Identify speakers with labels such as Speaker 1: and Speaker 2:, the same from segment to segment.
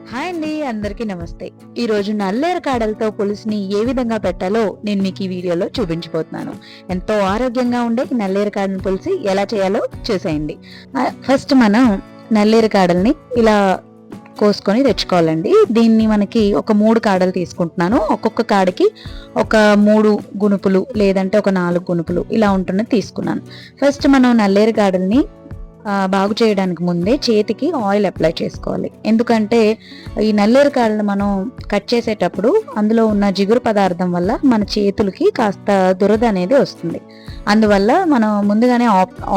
Speaker 1: Hi అండి, అందరికీ నమస్తే. ఈరోజు నల్లేరు కాడలతో పులుసుని ఏ విధంగా పెట్టాలో నేను మీకు ఈ వీడియోలో చూపించబోతున్నాను. ఎంతో ఆరోగ్యంగా ఉండే నల్లేరు కాడల పులుసు ఎలా చేయాలో చూసేయండి. ఫస్ట్ మనం నల్లేరు కాడల్ని ఇలా కోసుకొని తెచ్చుకోవాలండి. దీన్ని మనకి ఒక 3 కాడలు తీసుకుంటున్నాను. ఒక్కొక్క కాడకి ఒక 3 గునుపులు లేదంటే ఒక 4 గునుపులు ఇలా ఉంటున్నది తీసుకున్నాను. ఫస్ట్ మనం నల్లేరు కాడల్ని బాగు చేయడానికి ముందే చేతికి ఆయిల్ అప్లై చేసుకోవాలి. ఎందుకంటే ఈ నల్లేరు కాడలను మనం కట్ చేసేటప్పుడు అందులో ఉన్న జిగురు పదార్థం వల్ల మన చేతులకి కాస్త దురద అనేది వస్తుంది. అందువల్ల మనం ముందుగానే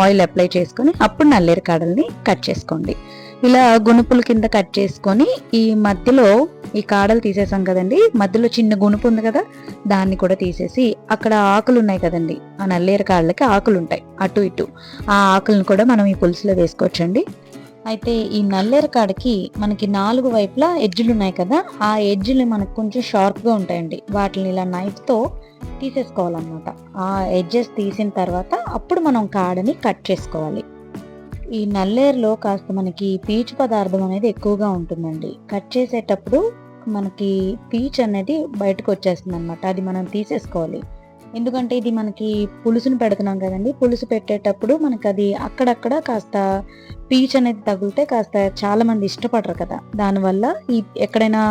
Speaker 1: ఆయిల్ అప్లై చేసుకొని అప్పుడు నల్లేరు కాడల్ని కట్ చేసుకోండి. ఇలా గునుపుల కింద కట్ చేసుకొని ఈ మధ్యలో ఈ కాడలు తీసేసాం కదండి, మధ్యలో చిన్న గునుపు ఉంది కదా, దాన్ని కూడా తీసేసి అక్కడ ఆకులు ఉన్నాయి కదండి, ఆ నల్లేరు కాళ్ళకి ఆకులు ఉంటాయి అటు ఇటు, ఆ ఆకులను కూడా మనం ఈ పులుసులో వేసుకోవచ్చండి. అయితే ఈ నల్లేరు కాడకి మనకి 4 వైపులా ఎడ్జులు ఉన్నాయి కదా, ఆ ఎడ్జులు మనకు కొంచెం షార్ప్గా ఉంటాయండి. వాటిని ఇలా నైఫ్తో తీసేసుకోవాలన్నమాట. ఆ ఎడ్జెస్ తీసిన తర్వాత అప్పుడు మనం కాడని కట్ చేసుకోవాలి. ఈ నల్లేరులో కాస్త మనకి పీచు పదార్థం అనేది ఎక్కువగా ఉంటుందండి. కట్ చేసేటప్పుడు మనకి పీచు అనేది బయటకు వచ్చేస్తుంది అనమాట. అది మనం తీసేసుకోవాలి. ఎందుకంటే ఇది మనకి పులుసుని పెడుతున్నాం కదండి, పులుసు పెట్టేటప్పుడు మనకి అది అక్కడక్కడ కాస్త పీచు అనేది తగిలితే కాస్త చాలా మంది ఇష్టపడరు కదా, దానివల్ల ఈ ఎక్కడైనా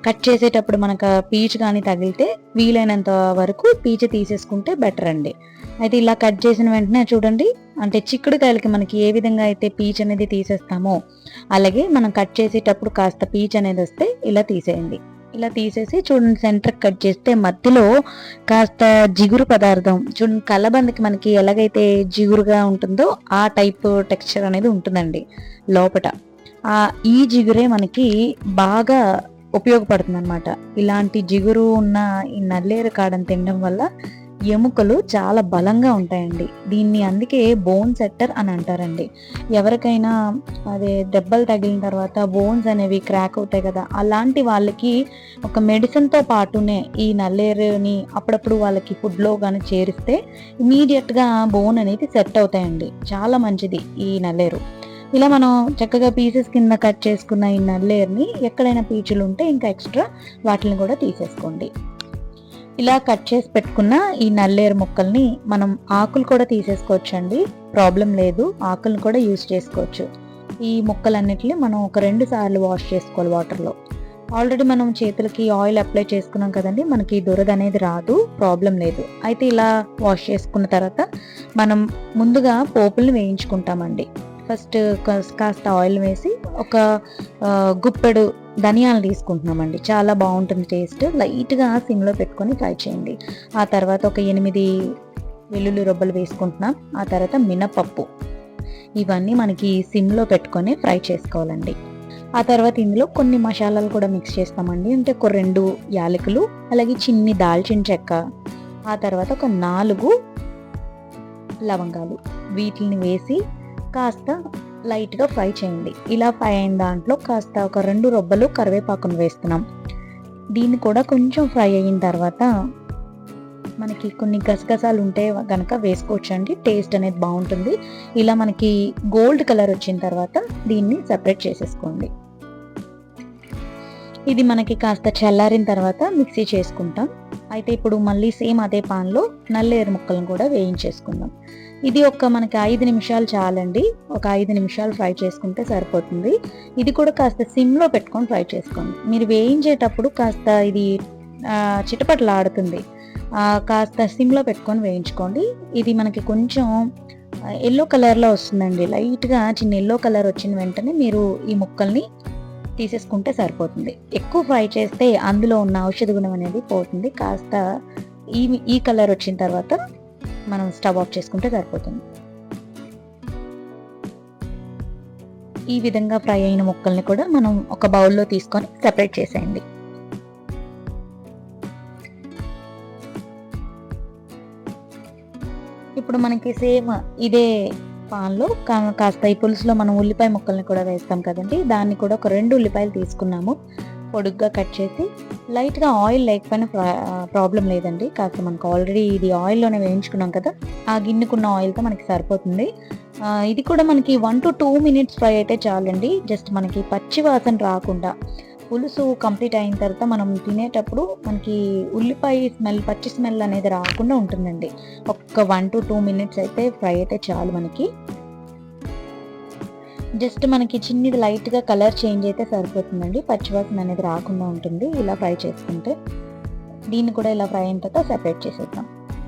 Speaker 1: కట్ చేసేటప్పుడు మనకు పీచు కానీ తగిలితే వీలైనంత వరకు పీచు తీసేసుకుంటే బెటర్ అండి. అయితే ఇలా కట్ చేసిన వెంటనే చూడండి, అంటే చిక్కుడుకాయలకి మనకి ఏ విధంగా అయితే పీచు అనేది తీసేస్తామో అలాగే మనం కట్ చేసేటప్పుడు కాస్త పీచు అనేది వస్తే ఇలా తీసేయండి. ఇలా తీసేసి చూడండి, సెంటర్ కట్ చేస్తే మధ్యలో కాస్త జిగురు పదార్థం చూడండి, కలబందకి మనకి ఎలాగైతే జిగురుగా ఉంటుందో ఆ టైప్ టెక్స్చర్ అనేది ఉంటుందండి లోపట. ఈ జిగురే మనకి బాగా ఉపయోగపడుతుంది అనమాట. ఇలాంటి జిగురు ఉన్న ఈ నల్లేరు కాడని తినడం వల్ల ఎముకలు చాలా బలంగా ఉంటాయండి. దీన్ని అందుకే బోన్ సెట్టర్ అని అంటారండి. ఎవరికైనా అదే దెబ్బలు తగిలిన తర్వాత బోన్స్ అనేవి క్రాక్ అవుతాయి కదా, అలాంటి వాళ్ళకి ఒక మెడిసిన్తో పాటునే ఈ నల్లేరుని అప్పుడప్పుడు వాళ్ళకి ఫుడ్లో కానీ చేరిస్తే ఇమీడియట్గా బోన్ అనేది సెట్ అవుతాయండి. చాలా మంచిది ఈ నల్లేరు. ఇలా మనం చక్కగా పీసెస్ కింద కట్ చేసుకున్న ఈ నల్లేరుని ఎక్కడైనా పీచులు ఉంటే ఇంకా ఎక్స్ట్రా వాటిని కూడా తీసేసుకోండి. ఇలా కట్ చేసి పెట్టుకున్న ఈ నల్లేరు ముక్కల్ని మనం ఆకులు కూడా తీసేసుకోవచ్చు అండి, ప్రాబ్లం లేదు. ఆకులను కూడా యూజ్ చేసుకోవచ్చు. ఈ ముక్కలన్నిటిని మనం ఒక 2 సార్లు వాష్ చేసుకోవాలి వాటర్లో. ఆల్రెడీ మనం చేతులకి ఆయిల్ అప్లై చేసుకున్నాం కదండి, మనకి దురద అనేది రాదు, ప్రాబ్లం లేదు. అయితే ఇలా వాష్ చేసుకున్న తర్వాత మనం ముందుగా పోపుల్ని వేయించుకుంటామండి. ఫస్ట్ కాస్త ఆయిల్ వేసి ఒక గుప్పెడు ధనియాలు తీసుకుంటున్నామండి. చాలా బాగుంటుంది టేస్ట్. లైట్గా సిమ్లో పెట్టుకొని ఫ్రై చేయండి. ఆ తర్వాత ఒక 8 వెల్లుల్లి రొబ్బలు వేసుకుంటున్నాం. ఆ తర్వాత మినపప్పు, ఇవన్నీ మనకి సిమ్లో పెట్టుకొని ఫ్రై చేసుకోవాలండి. ఆ తర్వాత ఇందులో కొన్ని మసాలాలు కూడా మిక్స్ చేస్తామండి. అంటే ఒక 2 యాలకులు, అలాగే చిన్ని దాల్చిన చెక్క, ఆ తర్వాత ఒక 4 లవంగాలు, వీటిని వేసి కాస్త లైట్గా ఫ్రై చేయండి. ఇలా ఫ్రై అయిన దాంట్లో కాస్త ఒక 2 రొబ్బలు కరివేపాకును వేస్తున్నాం. దీన్ని కూడా కొంచెం ఫ్రై అయిన తర్వాత మనకి కొన్ని గసగసాలు ఉంటే కనుక వేసుకోవచ్చండి, టేస్ట్ అనేది బాగుంటుంది. ఇలా మనకి గోల్డ్ కలర్ వచ్చిన తర్వాత దీన్ని సెపరేట్ చేసేసుకోండి. ఇది మనకి కాస్త చల్లారిన తర్వాత మిక్సీ చేసుకుంటాం. అయితే ఇప్పుడు మళ్ళీ సేమ్ అదే పాన్లో నల్లేరు ముక్కలను కూడా వేయించేసుకుందాం. ఇది మనకి 5 నిమిషాలు చాలండి. ఒక 5 నిమిషాలు ఫ్రై చేసుకుంటే సరిపోతుంది. ఇది కూడా కాస్త సిమ్లో పెట్టుకొని ఫ్రై చేసుకోండి. మీరు వేయించేటప్పుడు కాస్త ఇది చిటపటలాడుతుంది, కాస్త సిమ్లో పెట్టుకొని వేయించుకోండి. ఇది మనకి కొంచెం ఎల్లో కలర్లో వస్తుందండి. లైట్గా చిన్న ఎల్లో కలర్ వచ్చిన వెంటనే మీరు ఈ ముక్కల్ని తీసేసుకుంటే సరిపోతుంది. ఎక్కువ ఫ్రై చేస్తే అందులో ఉన్న ఔషధ గుణం అనేది పోతుంది. కాస్త ఈ కలర్ వచ్చిన తర్వాత మనం స్టవ్ ఆఫ్ చేసుకుంటే సరిపోతుంది. ఈ విధంగా ఫ్రై అయిన ముక్కల్ని కూడా మనం ఒక బౌల్లో తీసుకొని సెపరేట్ చేసేయండి. ఇప్పుడు మనకి సేమ్ ఇదే పాన్లో కాస్త ఈ పులుసులో మనం ఉల్లిపాయ ముక్కల్ని కూడా వేస్తాం కదండి, దాన్ని కూడా ఒక 2 ఉల్లిపాయలు తీసుకున్నాము. పొడుగ్గా కట్ చేసి లైట్గా ఆయిల్ లేకపోయినా ప్రాబ్లం లేదండి, కాస్త మనకు ఆల్రెడీ ఇది ఆయిల్లోనే వేయించుకున్నాం కదా, ఆ గిన్నెకున్న ఆయిల్తో మనకి సరిపోతుంది. ఇది కూడా మనకి 1 to 2 minutes ఫ్రై అయితే చాలండి. జస్ట్ మనకి పచ్చి వాసన రాకుండా పులుసు కంప్లీట్ అయిన తర్వాత మనం తినేటప్పుడు మనకి ఉల్లిపాయ స్మెల్, పచ్చి స్మెల్ అనేది రాకుండా ఉంటుందండి. ఒక్క 1 to 2 మినిట్స్ అయితే ఫ్రై అయితే చాలు మనకి. జస్ట్ మనకి చిన్నది లైట్గా కలర్ చేంజ్ అయితే సరిపోతుందండి, పచ్చివాసన అనేది రాకుండా ఉంటుంది ఇలా ఫ్రై చేసుకుంటే. దీన్ని కూడా ఇలా ఫ్రై అయిన తర్వాత సెపరేట్ చేసేద్దాం.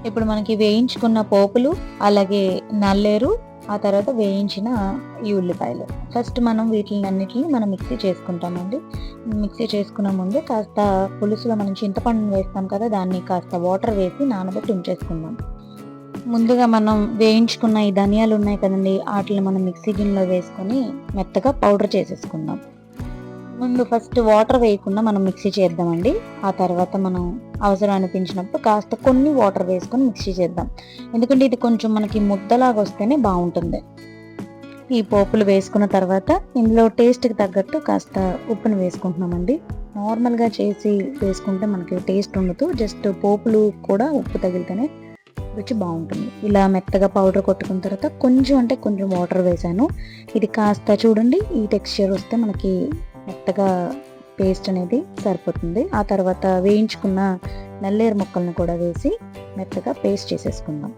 Speaker 1: ఇప్పుడు మనకి వేయించుకున్న పోపులు, అలాగే నల్లేరు, ఆ తర్వాత వేయించిన ఈ ఉల్లిపాయలు, ఫస్ట్ మనం వీటిని అన్నిటిని మనం మిక్సీ చేసుకుంటామండి. మిక్సీ చేసుకున్న ముందే కాస్త పులుసులో మనం చింతపండుని వేస్తాం కదా, దాన్ని కాస్త వాటర్ వేసి నానబెట్టి ఉంచేసుకుందాం. ముందుగా మనం వేయించుకున్న ఈ ధనియాలు ఉన్నాయి కదండి, వాటిని మనం మిక్సీ గిన్నెలో వేసుకొని మెత్తగా పౌడర్ చేసేసుకుందాం. ముందు ఫస్ట్ వాటర్ వేయకుండా మనం మిక్సీ చేద్దామండి. ఆ తర్వాత మనం అవసరం అనిపించినప్పుడు కాస్త కొన్ని వాటర్ వేసుకొని మిక్సీ చేద్దాం, ఎందుకంటే ఇది కొంచెం మనకి ముద్దలాగా వస్తేనే బాగుంటుంది. ఈ పోపులు వేసుకున్న తర్వాత ఇందులో టేస్ట్కి తగ్గట్టు కాస్త ఉప్పును వేసుకుంటున్నామండి. నార్మల్గా చేసి వేసుకుంటే మనకి టేస్ట్ ఉండదు, జస్ట్ పోపులు కూడా ఉప్పు తగిలితేనే రుచి బాగుంటుంది. ఇలా మెత్తగా పౌడర్ కొట్టుకున్న తర్వాత కొంచెం వాటర్ వేసాను. ఇది కాస్త చూడండి ఈ టెక్స్చర్ వస్తే మనకి మెత్తగా పేస్ట్ అనేది సరిపోతుంది. ఆ తర్వాత వేయించుకున్న నల్లేరు ముక్కలను కూడా వేసి మెత్తగా పేస్ట్ చేసేసుకుందాం.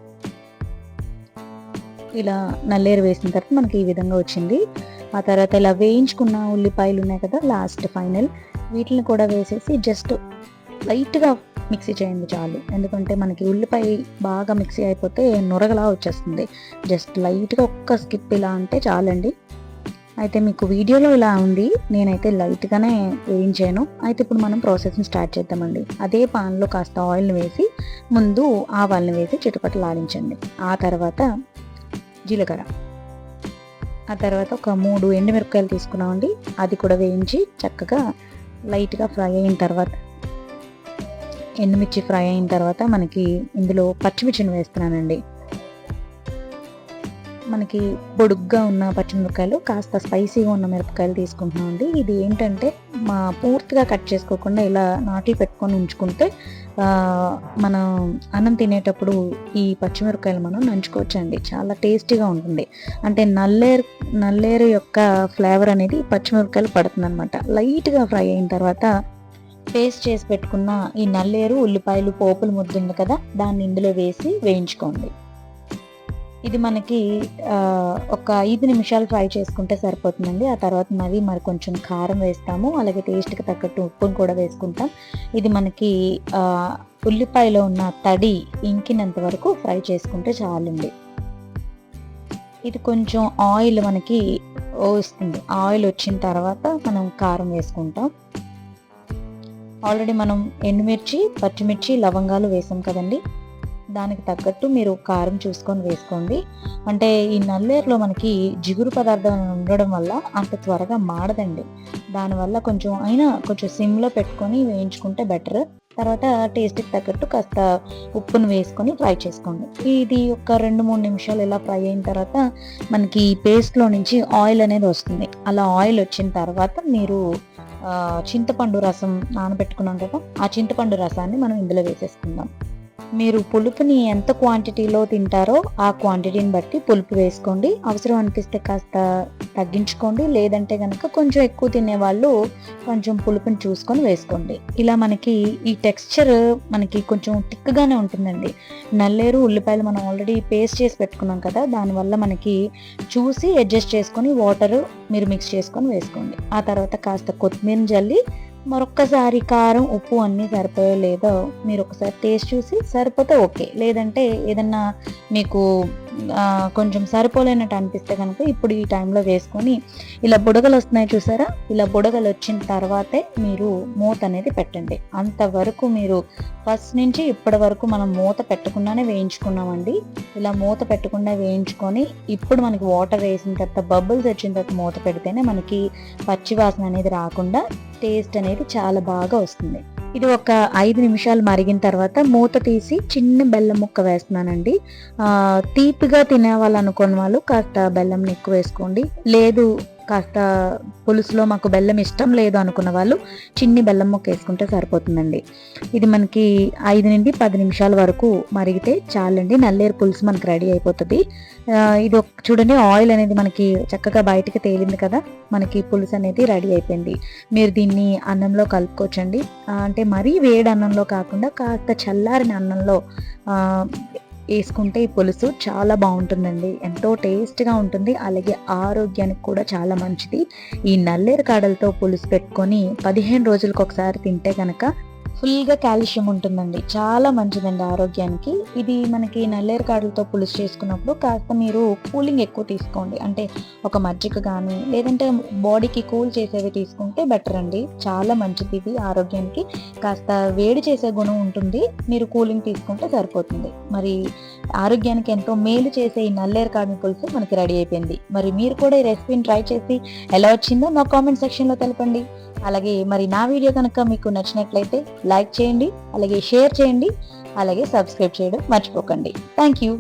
Speaker 1: ఇలా నల్లేరు వేసిన తర్వాత మనకి ఈ విధంగా వచ్చింది. ఆ తర్వాత ఇలా వేయించుకున్న ఉల్లిపాయలు ఉన్నాయి కదా, లాస్ట్ ఫైనల్ వీటిని కూడా వేసేసి జస్ట్ లైట్గా మిక్సీ చేయండి చాలు, ఎందుకంటే మనకి ఉల్లిపాయ బాగా మిక్సీ అయిపోతే నురగలా వచ్చేస్తుంది. జస్ట్ లైట్గా ఒక్క స్కిప్ ఇలా అంటే చాలండి. అయితే మీకు వీడియోలో ఇలా ఉంది, నేనైతే లైట్గానే వేయించాను. అయితే ఇప్పుడు మనం ప్రాసెస్ని స్టార్ట్ చేద్దామండి. అదే పాన్లో కాస్త ఆయిల్ని వేసి ముందు ఆవాల్ని వేసి చిటపటలాడించండి. ఆ తర్వాత జీలకర్ర, ఆ తర్వాత ఒక 3 ఎండుమిరపకాయలు తీసుకున్నామండి, అది కూడా వేయించి చక్కగా లైట్గా ఫ్రై అయిన తర్వాత, ఎండుమిర్చి ఫ్రై అయిన తర్వాత మనకి ఇందులో పచ్చిమిర్చిని వేస్తున్నానండి. మనకి పొడుగ్గా ఉన్న పచ్చిమిరపకాయలు, కాస్త స్పైసీగా ఉన్న మిరపకాయలు తీసుకుంటున్నామండి. ఇది ఏంటంటే పూర్తిగా కట్ చేసుకోకుండా ఇలా నాట్లు పెట్టుకొని ఉంచుకుంటే మనం అన్నం తినేటప్పుడు ఈ పచ్చిమిరపకాయలు మనం నంచుకోవచ్చండి, చాలా టేస్టీగా ఉంటుంది. అంటే నల్లేరు యొక్క ఫ్లేవర్ అనేది పచ్చిమిరపకాయలు పడుతుంది అనమాట. లైట్గా ఫ్రై అయిన తర్వాత పేస్ట్ చేసి పెట్టుకున్న ఈ నల్లేరు, ఉల్లిపాయలు, పోపులు ముద్ద ఉంది కదా, దాన్ని ఇందులో వేసి వేయించుకోండి. ఇది మనకి ఒక 5 నిమిషాలు ఫ్రై చేసుకుంటే సరిపోతుందండి. ఆ తర్వాత మరి కొంచెం కారం వేస్తాము, అలాగే టేస్ట్కి తగ్గట్టు ఉప్పును కూడా వేసుకుంటాం. ఇది మనకి ఉల్లిపాయలో ఉన్న తడి ఇంకినంత వరకు ఫ్రై చేసుకుంటే చాలండి. ఇది కొంచెం ఆయిల్ మనకి వస్తుంది, ఆయిల్ వచ్చిన తర్వాత మనం కారం వేసుకుంటాం. ఆల్రెడీ మనం ఎండుమిర్చి, పచ్చిమిర్చి, లవంగాలు వేసాం కదండి, దానికి తగ్గట్టు మీరు కారం చూసుకొని వేసుకోండి. అంటే ఈ నల్లేరులో మనకి జిగురు పదార్థం ఉండడం వల్ల అంత త్వరగా మాడదండి, దానివల్ల కొంచెం సిమ్లో పెట్టుకొని వేయించుకుంటే బెటర్. తర్వాత టేస్ట్కి తగ్గట్టు కాస్త ఉప్పును వేసుకొని ఫ్రై చేసుకోండి. ఇది ఒక 2-3 నిమిషాలు ఇలా ఫ్రై అయిన తర్వాత మనకి పేస్ట్లో నుంచి ఆయిల్ అనేది వస్తుంది. అలా ఆయిల్ వచ్చిన తర్వాత మీరు చింతపండు రసం నానబెట్టుకున్నాం కదా, ఆ చింతపండు రసాన్ని మనం ఇందులో వేసేసుకుందాం. మీరు పులుపుని ఎంత క్వాంటిటీలో తింటారో ఆ క్వాంటిటీని బట్టి పులుపు వేసుకోండి. అవసరం అనిపిస్తే కాస్త తగ్గించుకోండి, లేదంటే కనుక కొంచెం ఎక్కువ తినేవాళ్ళు కొంచెం పులుపుని చూసుకొని వేసుకోండి. ఇలా మనకి ఈ టెక్స్చర్ మనకి కొంచెం థిక్గానే ఉంటుందండి. నల్లేరు, ఉల్లిపాయలు మనం ఆల్రెడీ పేస్ట్ చేసి పెట్టుకున్నాం కదా, దానివల్ల మనకి చూసి అడ్జస్ట్ చేసుకొని వాటర్ మీరు మిక్స్ చేసుకొని వేసుకోండి. ఆ తర్వాత కాస్త కొత్తిమీర జల్లి మరొక్కసారి కారం, ఉప్పు అన్నీ సరిపోయో లేదో మీరు ఒకసారి టేస్ట్ చూసి సరిపోతే ఓకే, లేదంటే ఏదన్నా మీకు కొంచెం సరిపోలేనట్టు అనిపిస్తే కనుక ఇప్పుడు ఈ టైంలో వేసుకొని ఇలా బుడగలు వస్తున్నాయి చూసారా, ఇలా బుడగలు వచ్చిన తర్వాతే మీరు మూత అనేది పెట్టండి. అంతవరకు మీరు ఫస్ట్ నుంచి ఇప్పటి వరకు మనం మూత పెట్టకుండానే వేయించుకున్నామండి. ఇలా మూత పెట్టకుండా వేయించుకొని ఇప్పుడు మనకి వాటర్ వేసిన తర్వాత బబుల్స్ వచ్చిన తర్వాత మూత పెడితేనే మనకి పచ్చి వాసన అనేది రాకుండా టేస్ట్ అనేది చాలా బాగా వస్తుంది. ఇది ఒక 5 నిమిషాలు మరిగిన తర్వాత మూత తీసి చిన్న బెల్లం ముక్క వేస్తున్నానండి. తీపిగా తినేవాళ్ళు అనుకున్న వాళ్ళు కాస్త బెల్లం ఎక్కువ వేసుకోండి, లేదు కాస్త పులుసులో మాకు బెల్లం ఇష్టం లేదు అనుకున్న వాళ్ళు చిన్ని బెల్లం ముక్క వేసుకుంటే సరిపోతుందండి. ఇది మనకి 5 నుండి 10 నిమిషాల వరకు మరిగితే చాలండి, నల్లేరు పులుసు మనకి రెడీ అయిపోతుంది. ఇది చూడండి, ఆయిల్ అనేది మనకి చక్కగా బయటికి తేలింది కదా, మనకి పులుసు అనేది రెడీ అయిపోయింది. మీరు దీన్ని అన్నంలో కలుపుకోవచ్చండి. అంటే మరీ వేడి అన్నంలో కాకుండా కాస్త చల్లారిన అన్నంలో వేసుకుంటే ఈ పులుసు చాలా బాగుంటుందండి, ఎంతో టేస్ట్గా ఉంటుంది. అలాగే ఆరోగ్యానికి కూడా చాలా మంచిది. ఈ నల్లేరు కాడలతో పులుసు పెట్టుకొని 15 రోజులకు ఒకసారి తింటే కనుక ఫుల్గా కాల్షియం ఉంటుందండి, చాలా మంచిదండి ఆరోగ్యానికి. ఇది మనకి నల్లేరు కాడలతో పులుసు చేసుకున్నప్పుడు కాస్త మీరు కూలింగ్ ఎక్కువ తీసుకోండి, అంటే ఒక మజ్జిగ కానీ లేదంటే బాడీకి కూల్ చేసేవి తీసుకుంటే బెటర్ అండి, చాలా మంచిది. ఇది ఆరోగ్యానికి కాస్త వేడి చేసే గుణం ఉంటుంది, మీరు కూలింగ్ తీసుకుంటే సరిపోతుంది. మరి ఆరోగ్యానికి ఎంతో మేలు చేసే ఈ నల్లేరు కాడల పులుసు మనకి రెడీ అయిపోయింది. మరి మీరు కూడా ఈ రెసిపీని ట్రై చేసి ఎలా వచ్చిందో నా కామెంట్ సెక్షన్లో తెలపండి. అలాగే మరి నా వీడియో కనుక మీకు నచ్చినట్లయితే లైక్ చేయండి, అలాగే షేర్ చేయండి, అలాగే సబ్స్క్రైబ్ చేయడం మర్చిపోకండి. Thank you.